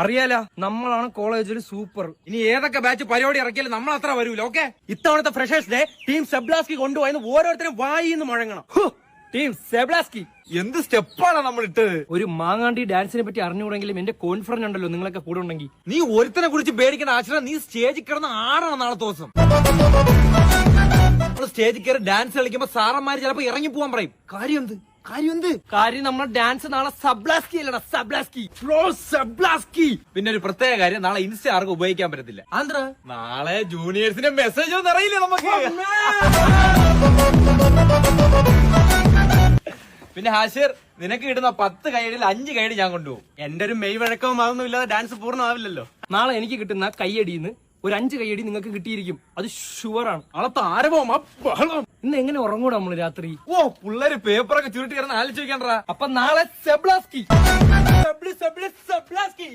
അറിയാലോ, നമ്മളാണ് കോളേജിൽ സൂപ്പർ. ഇനി ഏതൊക്കെ ബാച്ച് പരിപാടി ഇറക്കിയാലും നമ്മൾ അത്ര വരൂല. ഓക്കെ, ഇത്തവണത്തെ ഫ്രഷേഴ്സ് ഡേ ടീം സെബ്ലാസ്കി കൊണ്ടുപോയെന്ന് ഓരോരുത്തരും വായിന്ന് മുഴങ്ങണം. ടീം സെബ്ലാസ്കി എന്ത് സ്റ്റെപ്പാണ് നമ്മൾ ഇട്ടത്. ഒരു മാങ്ങാണ്ടി ഡാൻസിനെ പറ്റി അറിഞ്ഞുകൂടെങ്കിലും എന്റെ കോൺഫിഡൻസ് ഉണ്ടല്ലോ നിങ്ങളൊക്കെ കൂടെ ഉണ്ടെങ്കിൽ. നീ ഒരുത്തനെ കുറിച്ച് പേടിക്കേണ്ട ആശ്രയം, നീ സ്റ്റേജിൽ കിടന്ന് ആടണം നാളെ ദിവസം. നമ്മൾ സ്റ്റേജിൽ കയറി ഡാൻസ് കളിക്കുമ്പോ സാറന്മാര് ചിലപ്പോ ഇറങ്ങി പോവാൻ പറയും. കാര്യം നമ്മുടെ ഡാൻസ് നാളെ സബ്ലാസ്കി അല്ലടാ, സബ്ലാസ്കി. പിന്നെ ഒരു പ്രത്യേക കാര്യം, നാളെ ഇൻസ്റ്റ ആർക്കും ഉപയോഗിക്കാൻ പറ്റത്തില്ല. ആന്ധ്ര നാളെ ജൂനിയേഴ്സിന്റെ മെസ്സേജ് ഒന്നും അറിയില്ല നമുക്ക്. പിന്നെ ഹാഷിർ, നിനക്ക് കിട്ടുന്ന 10 കൈഡിൽ 5 കൈഡ് ഞാൻ കൊണ്ടുപോകും. എന്റെ ഒരു മെയ് വഴക്കവും അതൊന്നും ഇല്ലാതെ ഡാൻസ് പൂർണ്ണമാവില്ലല്ലോ. നാളെ എനിക്ക് കിട്ടുന്ന കൈയടിന്ന് ഒരു 5 കൈയടി നിങ്ങൾക്ക് കിട്ടിയിരിക്കും, അത് ഷുവറാണ്. അളത്ത് ആരവം ബഹളം. ഇന്ന് എങ്ങനെ ഉറങ്ങൂടാ നമ്മള് രാത്രി? ഓ, പിള്ളേര് പേപ്പറൊക്കെ ചുരുട്ടി കിടന്ന് ആലോചിച്ച് വെക്കണ്ടാ. അപ്പൊ നാളെ സെബ്ലാസ്കി. സബ്ലാസ്കി